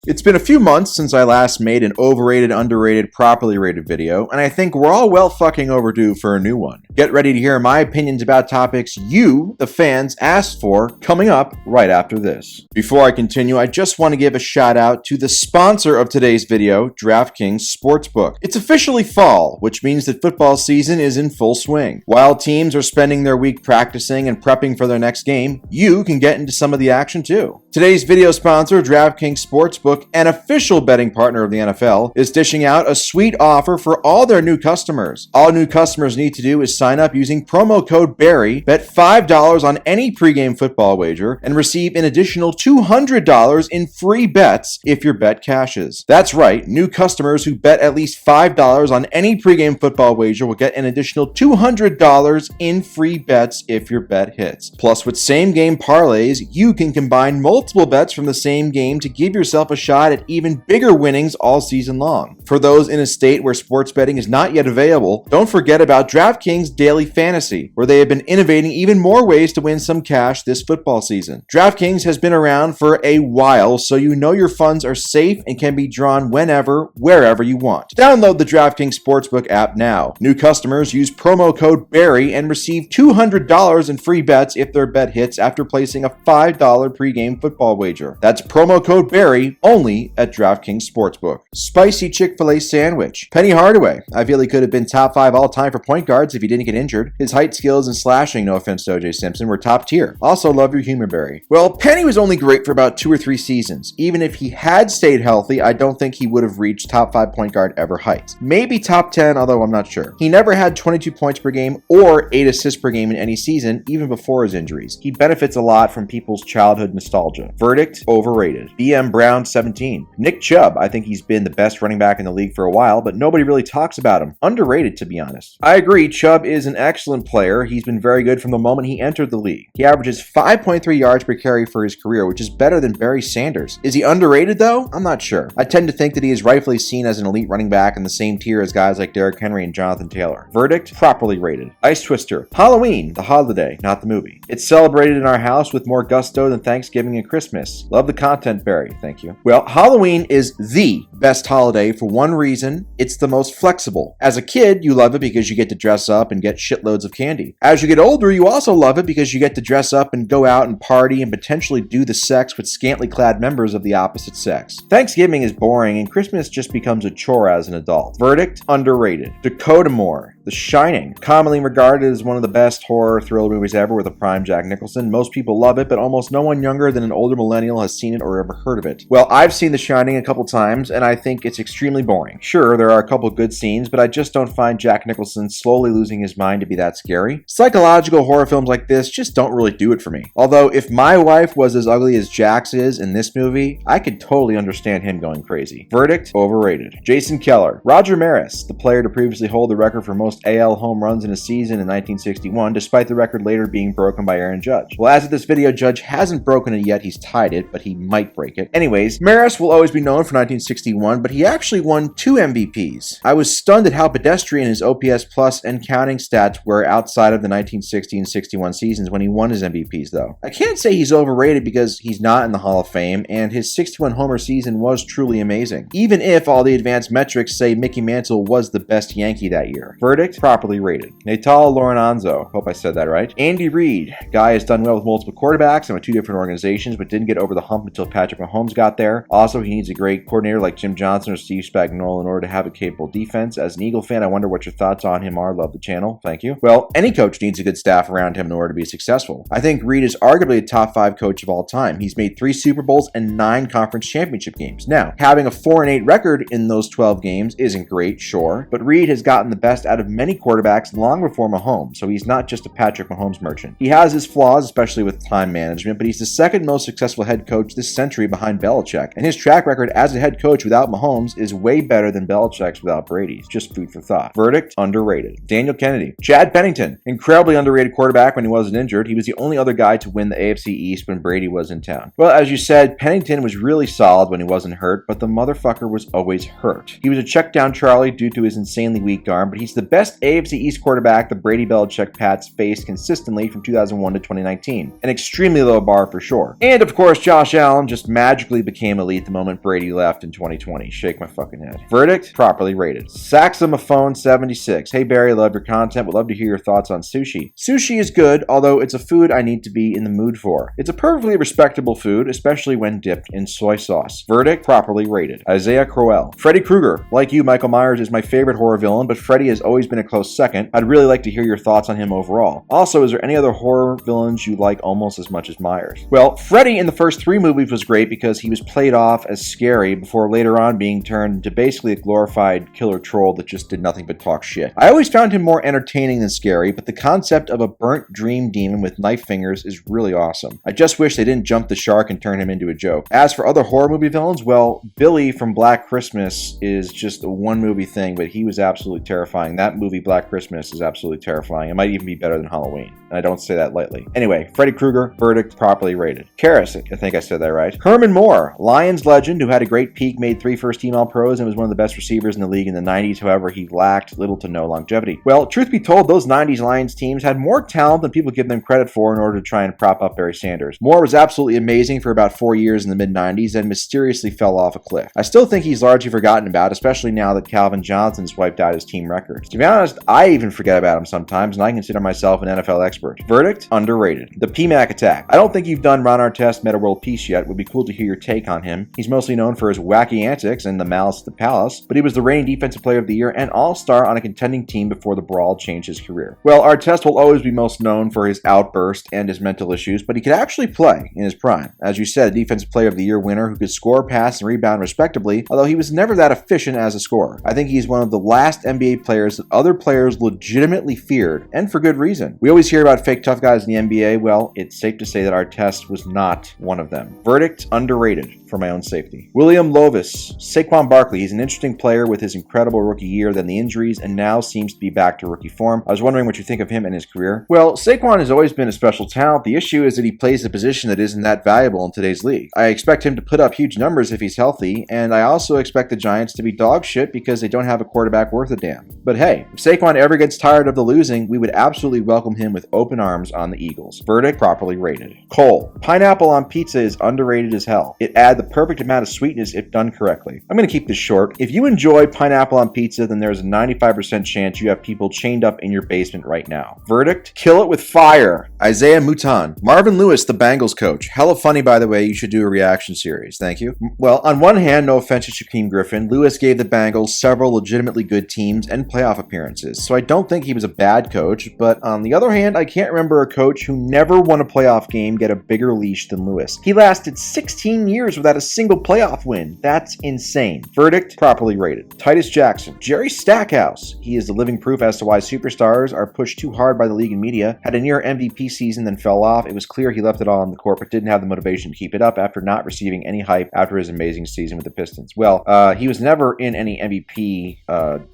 It's been a few months since I last made an overrated, underrated, properly rated video, and I think we're all well fucking overdue for a new one. Get ready to hear my opinions about topics you, the fans, asked for coming up right after this. Before I continue, I just want to give a shout out to the sponsor of today's video, DraftKings Sportsbook. It's officially fall, which means that football season is in full swing. While teams are spending their week practicing and prepping for their next game, you can get into some of the action too. Today's video sponsor, DraftKings Sportsbook, an official betting partner of the NFL, is dishing out a sweet offer for all their new customers. All new customers need to do is sign up using promo code BARRY, bet $5 on any pregame football wager, and receive an additional $200 in free bets if your bet cashes. That's right, new customers who bet at least $5 on any pregame football wager will get an additional $200 in free bets if your bet hits. Plus, with same-game parlays, you can combine multiple bets from the same game to give yourself a shot at even bigger winnings all season long. For those in a state where sports betting is not yet available, don't forget about DraftKings Daily Fantasy, where they have been innovating even more ways to win some cash this football season. DraftKings has been around for a while, so you know your funds are safe and can be drawn whenever, wherever you want. Download the DraftKings Sportsbook app now. New customers use promo code BARRY and receive $200 in free bets if their bet hits after placing a $5 pregame football wager. That's promo code BARRY only at DraftKings Sportsbook. Spicy Chick-fil-A sandwich. Penny Hardaway. I feel he could have been top 5 all-time for point guards if he didn't get injured. His height, skills, and slashing, no offense to O.J. Simpson, were top tier. Also love your humor, Barry. Well, Penny was only great for about 2 or 3 seasons. Even if he had stayed healthy, I don't think he would have reached top 5 point guard ever heights. Maybe top 10, although I'm not sure. He never had 22 points per game or 8 assists per game in any season, even before his injuries. He benefits a lot from people's childhood nostalgia. Verdict, overrated. BM Brown, 17. Nick Chubb, I think he's been the best running back in the league for a while, but nobody really talks about him. Underrated, to be honest. I agree, Chubb is an excellent player. He's been very good from the moment he entered the league. He averages 5.3 yards per carry for his career, which is better than Barry Sanders. Is he underrated, though? I'm not sure. I tend to think that he is rightfully seen as an elite running back in the same tier as guys like Derrick Henry and Jonathan Taylor. Verdict, properly rated. Ice Twister. Halloween, the holiday, not the movie. It's celebrated in our house with more gusto than Thanksgiving and Christmas. Love the content, Barry. Thank you. Well, Halloween is the best holiday for one reason. It's the most flexible. As a kid, you love it because you get to dress up and get shitloads of candy. As you get older, you also love it because you get to dress up and go out and party and potentially do the sex with scantily clad members of the opposite sex. Thanksgiving is boring and Christmas just becomes a chore as an adult. Verdict, underrated. Dakota Moore. The Shining, commonly regarded as one of the best horror thriller movies ever with a prime Jack Nicholson. Most people love it, but almost no one younger than an older millennial has seen it or ever heard of it. Well, I've seen The Shining a couple times, and I think it's extremely boring. Sure, there are a couple good scenes, but I just don't find Jack Nicholson slowly losing his mind to be that scary. Psychological horror films like this just don't really do it for me. Although, if my wife was as ugly as Jack's is in this movie, I could totally understand him going crazy. Verdict, overrated. Jason Keller. Roger Maris, the player to previously hold the record for most AL home runs in a season in 1961, despite the record later being broken by Aaron Judge. Well, as of this video, Judge hasn't broken it yet. He's tied it, but he might break it. Anyways, Maris will always be known for 1961, but he actually won 2 MVPs. I was stunned at how pedestrian his OPS plus and counting stats were outside of the 1960 and 61 seasons when he won his MVPs, though. I can't say he's overrated because he's not in the Hall of Fame, and his 61 homer season was truly amazing, even if all the advanced metrics say Mickey Mantle was the best Yankee that year. Verdict, properly rated. Natal Lorenzo, hope I said that right. Andy Reid, guy has done well with multiple quarterbacks and with 2 different organizations, but didn't get over the hump until Patrick Mahomes got there. Also, he needs a great coordinator like Jim Johnson or Steve Spagnuolo in order to have a capable defense. As an Eagle fan, I wonder what your thoughts on him are. Love the channel. Thank you. Well, any coach needs a good staff around him in order to be successful. I think Reid is arguably a top 5 coach of all time. He's made 3 Super Bowls and 9 conference championship games. Now, having a 4-8 record in those 12 games isn't great, sure, but Reid has gotten the best out of many quarterbacks long before Mahomes, so he's not just a Patrick Mahomes merchant. He has his flaws, especially with time management, but he's the second most successful head coach this century behind Belichick, and his track record as a head coach without Mahomes is way better than Belichick's without Brady's. Just food for thought. Verdict, underrated. Daniel Kennedy. Chad Pennington, incredibly underrated quarterback when he wasn't injured. He was the only other guy to win the AFC East when Brady was in town. Well, as you said, Pennington was really solid when he wasn't hurt, but the motherfucker was always hurt. He was a check down Charlie due to his insanely weak arm, but he's the best best AFC East quarterback the Brady Belichick Pats faced consistently from 2001 to 2019. An extremely low bar for sure. And of course, Josh Allen just magically became elite the moment Brady left in 2020. Shake my fucking head. Verdict, properly rated. Saxophone 76. Hey Barry, love your content. Would love to hear your thoughts on sushi. Sushi is good, although it's a food I need to be in the mood for. It's a perfectly respectable food, especially when dipped in soy sauce. Verdict, properly rated. Isaiah Crowell. Freddy Krueger. Like you, Michael Myers is my favorite horror villain, but Freddy has always been a close second. I'd really like to hear your thoughts on him overall. Also, is there any other horror villains you like almost as much as Myers? Well, Freddy in the first 3 movies was great because he was played off as scary before later on being turned into basically a glorified killer troll that just did nothing but talk shit. I always found him more entertaining than scary, but the concept of a burnt dream demon with knife fingers is really awesome. I just wish they didn't jump the shark and turn him into a joke. As for other horror movie villains, well, Billy from Black Christmas is just a one movie thing, but he was absolutely terrifying. That movie, Black Christmas, is absolutely terrifying. It might even be better than Halloween, and I don't say that lightly. Anyway, Freddy Krueger, verdict, properly rated. Karras, I think I said that right. Herman Moore, Lions legend who had a great peak, made 3 first-team All-Pros and was one of the best receivers in the league in the 90s. However, he lacked little to no longevity. Well, truth be told, those 90s Lions teams had more talent than people give them credit for in order to try and prop up Barry Sanders. Moore was absolutely amazing for about 4 years in the mid-90s and mysteriously fell off a cliff. I still think he's largely forgotten about, especially now that Calvin Johnson's wiped out his team records. To be honest, I even forget about him sometimes, and I consider myself an NFL expert. Verdict, underrated. The PMAC attack. I don't think you've done Ron Artest Meta World Peace yet. Would be cool to hear your take on him. He's mostly known for his wacky antics and the malice at the palace, but he was the reigning defensive player of the year and all-star on a contending team before the brawl changed his career. Well, Artest will always be most known for his outburst and his mental issues, but he could actually play in his prime. As you said, a defensive player of the year winner who could score, pass, and rebound respectively, although he was never that efficient as a scorer. I think he's one of the last NBA players that other players legitimately feared, and for good reason. We always hear about fake tough guys in the NBA. Well, it's safe to say that Artest was not one of them. Verdict, underrated, for my own safety. William Lovis. Saquon Barkley. He's an interesting player with his incredible rookie year, then the injuries, and now seems to be back to rookie form. I was wondering what you think of him and his career. Well, Saquon has always been a special talent. The issue is that he plays a position that isn't that valuable in today's league. I expect him to put up huge numbers if he's healthy, and I also expect the Giants to be dog shit because they don't have a quarterback worth a damn. But hey, if Saquon ever gets tired of the losing, we would absolutely welcome him with open arms on the Eagles. Verdict, properly rated. Cole. Pineapple on pizza is underrated as hell. It adds the perfect amount of sweetness if done correctly. I'm going to keep this short. If you enjoy pineapple on pizza, then there's a 95% chance you have people chained up in your basement right now. Verdict, kill it with fire. Isaiah Mouton. Marvin Lewis, the Bengals coach. Hella funny, by the way. You should do a reaction series. Thank you. Well, on one hand, no offense to Shaquem Griffin, Lewis gave the Bengals several legitimately good teams and playoff appearances, so I don't think he was a bad coach, but on the other hand, I can't remember a coach who never won a playoff game get a bigger leash than Lewis. He lasted 16 years without a single playoff win. That's insane. Verdict, properly rated. Titus Jackson. Jerry Stackhouse. He is the living proof as to why superstars are pushed too hard by the league and media. Had a near MVP season, then fell off. It was clear he left it all on the court, but didn't have the motivation to keep it up after not receiving any hype after his amazing season with the Pistons. Well, he was never in any MVP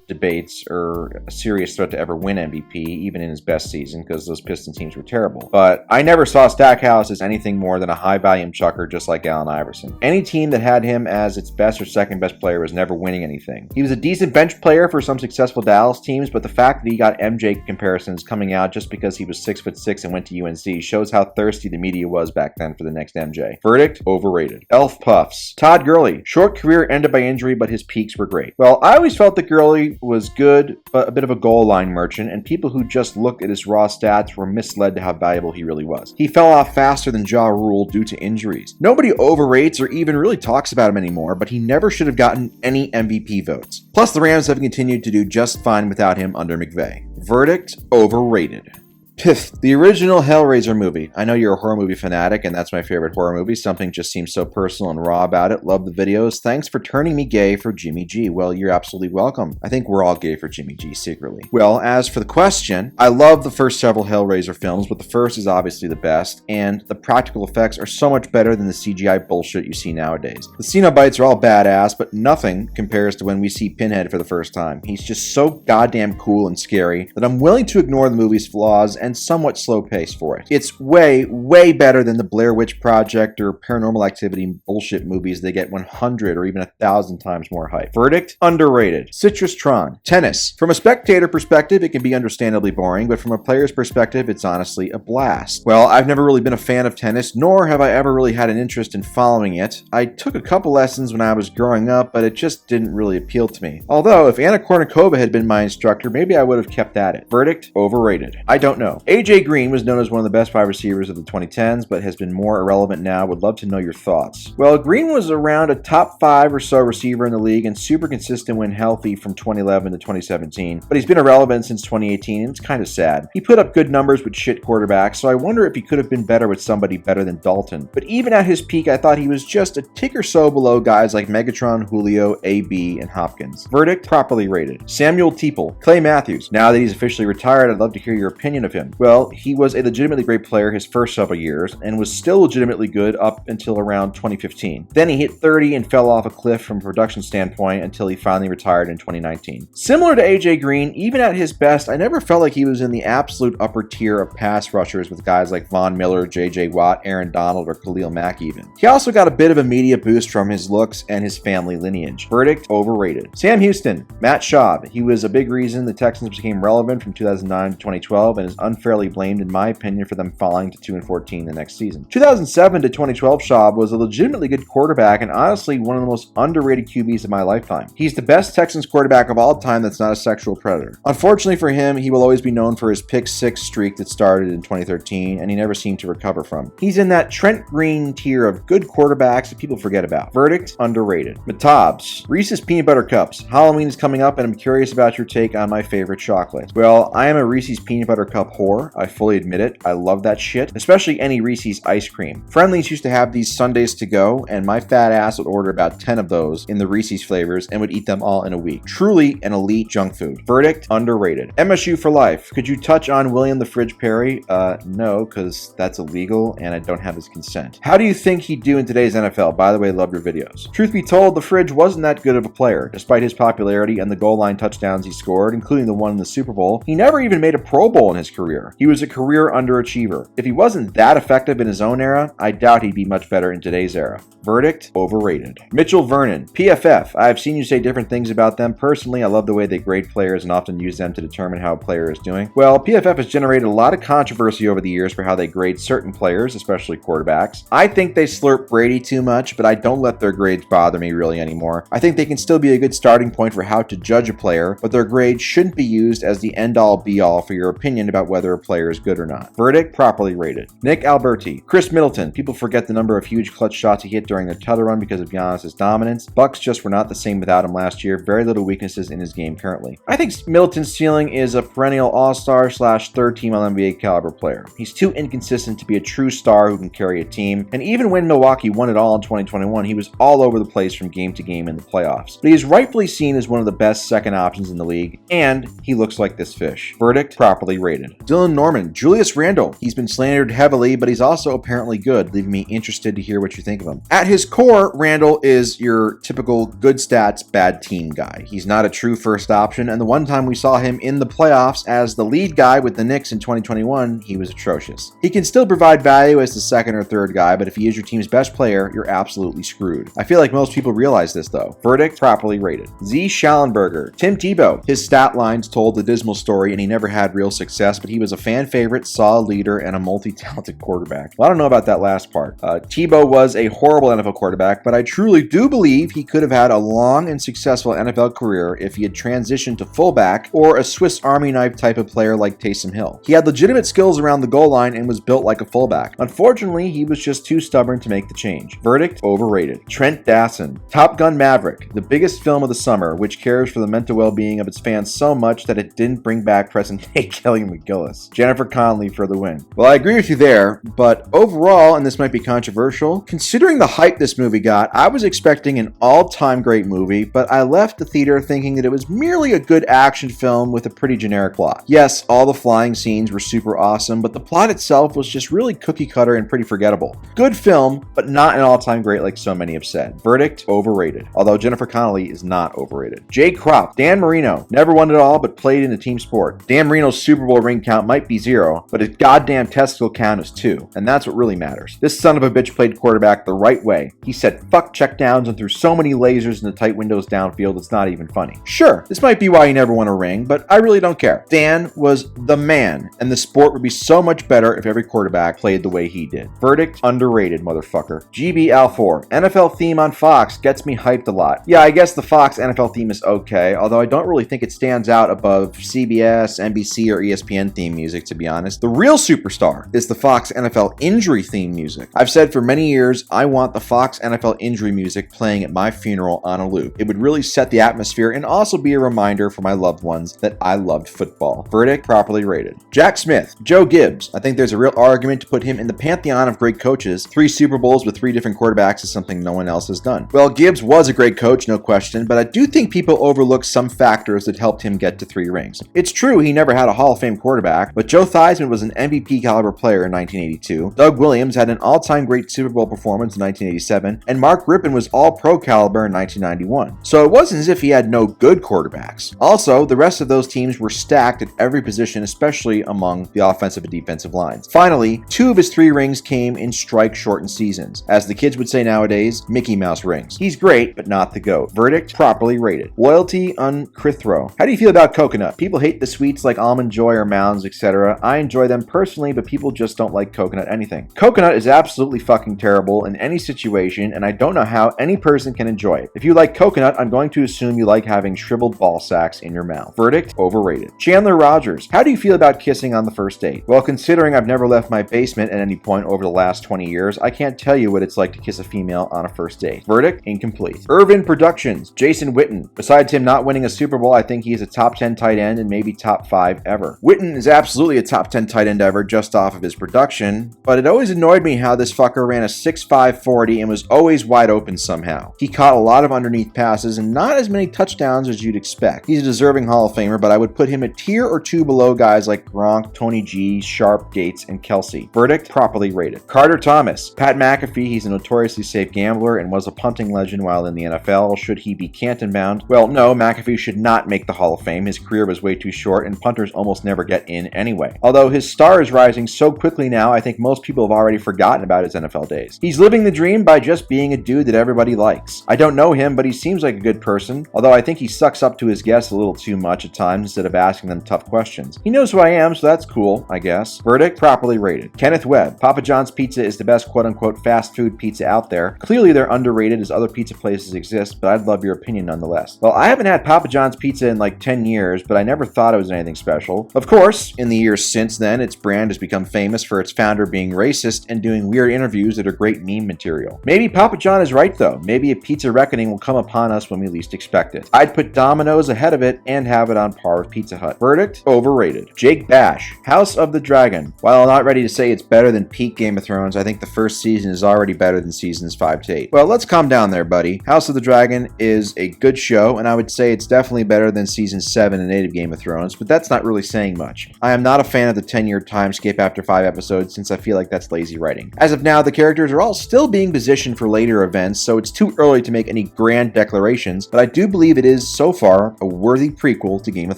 debates or a serious threat to ever win MVP, even in his best season, because those Piston teams were terrible. But I never saw Stackhouse as anything more than a high-volume chucker just like Allen Iverson. Any team that had him as its best or second best player was never winning anything. He was a decent bench player for some successful Dallas teams, but the fact that he got MJ comparisons coming out just because he was 6'6" and went to UNC shows how thirsty the media was back then for the next MJ. Verdict, overrated. Elf Puffs. Todd Gurley. Short career ended by injury, but his peaks were great. Well, I always felt that Gurley was good, but a bit of a goal line merchant, and people who just looked at his raw stats were misled to how valuable he really was. He fell off faster than Ja Rule due to injuries. Nobody overrates or even really talks about him anymore, but he never should have gotten any MVP votes. Plus, the Rams have continued to do just fine without him under McVay. Verdict, overrated. Pith, the original Hellraiser movie. I know you're a horror movie fanatic, and that's my favorite horror movie. Something just seems so personal and raw about it. Love the videos. Thanks for turning me gay for Jimmy G. Well, you're absolutely welcome. I think we're all gay for Jimmy G secretly. Well, as for the question, I love the first several Hellraiser films, but the first is obviously the best, and the practical effects are so much better than the CGI bullshit you see nowadays. The Cenobites are all badass, but nothing compares to when we see Pinhead for the first time. He's just so goddamn cool and scary that I'm willing to ignore the movie's flaws and somewhat slow pace for it. It's way, way better than the Blair Witch Project or Paranormal Activity bullshit movies they get 100 or even 1,000 times more hype. Verdict? Underrated. Citrustron. Tennis. From a spectator perspective, it can be understandably boring, but from a player's perspective, it's honestly a blast. Well, I've never really been a fan of tennis, nor have I ever really had an interest in following it. I took a couple lessons when I was growing up, but it just didn't really appeal to me. Although, if Anna Kournikova had been my instructor, maybe I would have kept at it. Verdict? Overrated. I don't know. AJ Green was known as one of the best wide receivers of the 2010s, but has been more irrelevant now. Would love to know your thoughts. Well, Green was around a top 5 or so receiver in the league and super consistent when healthy from 2011 to 2017, but he's been irrelevant since 2018, and it's kind of sad. He put up good numbers with shit quarterbacks, so I wonder if he could have been better with somebody better than Dalton. But even at his peak, I thought he was just a tick or so below guys like Megatron, Julio, AB, and Hopkins. Verdict? Properly rated. Samuel Teeple. Clay Matthews. Now that he's officially retired, I'd love to hear your opinion of him. Well, he was a legitimately great player his first several years, and was still legitimately good up until around 2015. Then he hit 30 and fell off a cliff from a production standpoint until he finally retired in 2019. Similar to AJ Green, even at his best, I never felt like he was in the absolute upper tier of pass rushers with guys like Von Miller, JJ Watt, Aaron Donald, or Khalil Mack even. He also got a bit of a media boost from his looks and his family lineage. Verdict? Overrated. Sam Houston. Matt Schaub. He was a big reason the Texans became relevant from 2009 to 2012 and is unfairly blamed in my opinion for them falling to 2-14 the next season. 2007 to 2012 Schaub was a legitimately good quarterback and honestly one of the most underrated QBs of my lifetime. He's the best Texans quarterback of all time that's not a sexual predator. Unfortunately for him, he will always be known for his pick-6 streak that started in 2013 and he never seemed to recover from. He's in that Trent Green tier of good quarterbacks that people forget about. Verdict? Underrated. Matabs. Reese's Peanut Butter Cups. Halloween is coming up and I'm curious about your take on my favorite chocolate. Well, I am a Reese's Peanut Butter Cup whore. I fully admit it. I love that shit, especially any Reese's ice cream. Friendlies used to have these Sundays to go and my fat ass would order about 10 of those in the Reese's flavors and would eat them all in a week. Truly an elite junk food. Verdict? Underrated. MSU for life. Could you touch on William the Fridge Perry? No, because that's illegal and I don't have his consent. How do you think he'd do in today's NFL? By the way, love your videos. Truth be told, the Fridge wasn't that good of a player. Despite his popularity and the goal line touchdowns he scored, including the one in the Super Bowl, he never even made a Pro Bowl in his career. He was a career underachiever. If he wasn't that effective in his own era, I doubt he'd be much better in today's era. Verdict? Overrated. Mitchell Vernon. PFF. I've seen you say different things about them. Personally, I love the way they grade players and often use them to determine how a player is doing. Well, PFF has generated a lot of controversy over the years for how they grade certain players, especially quarterbacks. I think they slurp Brady too much, but I don't let their grades bother me really anymore. I think they can still be a good starting point for how to judge a player, but their grade shouldn't be used as the end-all be-all for your opinion about whether a player is good or not. Verdict? Properly rated. Nick Alberti. Chris Middleton. People forget the number of huge clutch shots he hit during the title run because of Giannis' dominance. Bucks just were not the same without him last year. Very little weaknesses in his game currently. I think Middleton's ceiling is a perennial all-star / third team All-NBA caliber player. He's too inconsistent to be a true star who can carry a team, and even when Milwaukee won it all in 2021, he was all over the place from game to game in the playoffs. But he is rightfully seen as one of the best second options in the league, and he looks like this fish. Verdict? Properly rated. Dylan Norman. Julius Randle. He's been slandered heavily, but he's also apparently good, leaving me interested to hear what you think of him. At his core, Randle is your typical good stats, bad team guy. He's not a true first option, and the one time we saw him in the playoffs as the lead guy with the Knicks in 2021, he was atrocious. He can still provide value as the second or third guy, but if he is your team's best player, you're absolutely screwed. I feel like most people realize this though. Verdict? Properly rated. Z. Schallenberger. Tim Tebow. His stat lines told the dismal story and he never had real success, but he was a fan favorite, solid leader, and a multi-talented quarterback. Well, I don't know about that last part. Tebow was a horrible NFL quarterback, but I truly do believe he could have had a long and successful NFL career if he had transitioned to fullback or a Swiss Army knife type of player like Taysom Hill. He had legitimate skills around the goal line and was built like a fullback. Unfortunately, he was just too stubborn to make the change. Verdict? Overrated. Trent Dasson. Top Gun Maverick, the biggest film of the summer, which cares for the mental well-being of its fans so much that it didn't bring back present-day Kelly McGillis. Jennifer Connelly for the win. Well, I agree with you there, but overall, and this might be controversial, considering the hype this movie got, I was expecting an all-time great movie, but I left the theater thinking that it was merely a good action film with a pretty generic plot. Yes, all the flying scenes were super awesome, but the plot itself was just really cookie cutter and pretty forgettable. Good film, but not an all-time great like so many have said. Verdict? Overrated. Although Jennifer Connelly is not overrated. Jay Kropp. Dan Marino. Never won it all, but played in a team sport. Dan Marino's Super Bowl ring count might be 0, but his goddamn testicle count is 2, and that's what really matters. This son of a bitch played quarterback the right way. He set fuck checkdowns and threw so many lasers in the tight windows downfield it's not even funny. Sure, this might be why he never won a ring, but I really don't care. Dan was the man, and the sport would be so much better if every quarterback played the way he did. Verdict, underrated, motherfucker. GB Al4, NFL theme on Fox gets me hyped a lot. Yeah, I guess the Fox NFL theme is okay, although I don't really think it stands out above CBS, NBC, or ESPN theme music, to be honest. The real superstar is the Fox NFL injury theme music. I've said for many years, I want the Fox NFL injury music playing at my funeral on a loop. It would really set the atmosphere and also be a reminder for my loved ones that I loved football. Verdict, properly rated. Jack Smith, Joe Gibbs. I think there's a real argument to put him in the pantheon of great coaches. 3 Super Bowls with 3 different quarterbacks is something no one else has done. Well, Gibbs was a great coach, no question, but I do think people overlook some factors that helped him get to 3 rings. It's true he never had a Hall of Fame quarterback, but Joe Theismann was an MVP caliber player in 1982. Doug Williams had an all-time great Super Bowl performance in 1987, and Mark Rippon was all-pro caliber in 1991. So it wasn't as if he had no good quarterbacks. Also, the rest of those teams were stacked at every position, especially among the offensive and defensive lines. Finally, 2 of his 3 rings came in strike-shortened seasons. As the kids would say nowadays, Mickey Mouse rings. He's great, but not the GOAT. Verdict, properly rated. Loyalty Uncrithro. How do you feel about coconut? People hate the sweets like Almond Joy or Mounds, etc. I enjoy them personally, but people just don't like coconut anything. Coconut is absolutely fucking terrible in any situation, and I don't know how any person can enjoy it. If you like coconut, I'm going to assume you like having shriveled ball sacks in your mouth. Verdict, overrated. Chandler Rogers. How do you feel about kissing on the first date? Well, considering I've never left my basement at any point over the last 20 years, I can't tell you what it's like to kiss a female on a first date. Verdict, incomplete. Irvin Productions. Jason Witten. Besides him not winning a Super Bowl, I think he's a top 10 tight end and maybe top 5 ever. Witten is absolutely a top 10 tight end ever just off of his production, but it always annoyed me how this fucker ran a 6'5" 40 and was always wide open somehow. He caught a lot of underneath passes and not as many touchdowns as you'd expect. He's a deserving Hall of Famer, but I would put him a tier or 2 below guys like Gronk, Tony G, Sharp, Gates, and Kelsey. Verdict, properly rated. Carter Thomas. Pat McAfee, he's a notoriously safe gambler and was a punting legend while in the NFL. Should he be Canton bound? Well, no, McAfee should not make the Hall of Fame. His career was way too short and punters almost never get in anyway. Although his star is rising so quickly now, I think most people have already forgotten about his NFL days. He's living the dream by just being a dude that everybody likes. I don't know him, but he seems like a good person, although I think he sucks up to his guests a little too much at times instead of asking them tough questions. He knows who I am, so that's cool, I guess. Verdict, properly rated. Kenneth Webb. Papa John's Pizza is the best quote-unquote fast food pizza out there. Clearly they're underrated as other pizza places exist, but I'd love your opinion nonetheless. Well, I haven't had Papa John's Pizza in like 10 years, but I never thought it was anything special. Of course, in the years since then, its brand has become famous for its founder being racist and doing weird interviews that are great meme material. Maybe Papa John is right though. Maybe a pizza reckoning will come upon us when we least expect it. I'd put Domino's ahead of it and have it on par with Pizza Hut. Verdict, overrated. Jake Bash. House of the Dragon. While I'm not ready to say it's better than peak Game of Thrones, I think the first season is already better than seasons 5 to 8. Well, let's calm down there, buddy. House of the Dragon is a good show, and I would say it's definitely better than seasons 7 and 8 of Game of Thrones, but that's not really saying much. I am not a fan of the 10-year time skip after 5 episodes since I feel like that's lazy writing. As of now, the characters are all still being positioned for later events, so it's too early to make any grand declarations, but I do believe it is, so far, a worthy prequel to Game of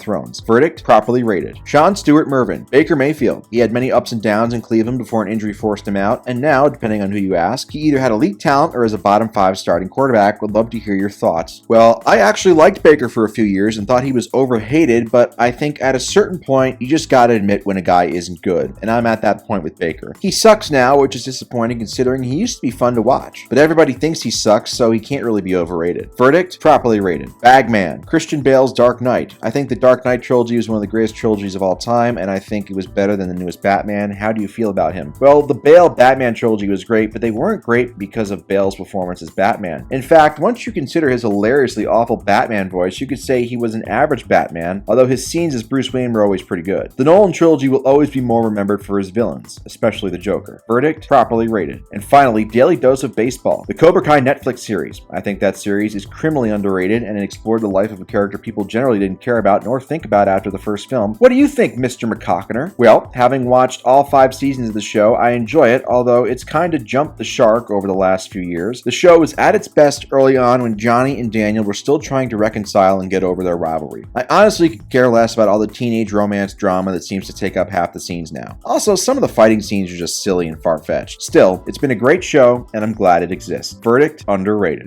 Thrones. Verdict, properly rated. Sean Stewart Mervyn. Baker Mayfield. He had many ups and downs in Cleveland before an injury forced him out, and now, depending on who you ask, he either had elite talent or is a bottom 5 starting quarterback. Would love to hear your thoughts. Well, I actually liked Baker for a few years and thought he was overhated, but I think at a certain point, you just gotta admit when a guy isn't good, and I'm at that point with Baker. He sucks now, which is disappointing considering he used to be fun to watch, but everybody thinks he sucks, so he can't really be overrated. Verdict, properly rated. Bagman. Christian Bale's Dark Knight. I think the Dark Knight trilogy is one of the greatest trilogies of all time, and I think it was better than the newest Batman. How do you feel about him? Well, the Bale Batman trilogy was great, but they weren't great because of Bale's performance as Batman. In fact, once you consider his hilariously awful Batman voice, you could say he was an average Batman, although his scenes as Bruce Wayne were always pretty good. The Nolan trilogy will always be more remembered for his villains, especially the Joker. Verdict, properly rated. And finally, Daily Dose of Baseball. The Cobra Kai Netflix series. I think that series is criminally underrated, and it explored the life of a character people generally didn't care about nor think about after the first film. What do you think, Mr. McCockiner? Well, having watched all 5 seasons of the show, I enjoy it, although it's kind of jumped the shark over the last few years. The show was at its best early on when Johnny and Daniel were still trying to reconcile and get over their rivalry. I honestly could care less about all the teenage romance drama drama that seems to take up half the scenes now. Also, some of the fighting scenes are just silly and far-fetched. Still, it's been a great show, and I'm glad it exists. Verdict: underrated.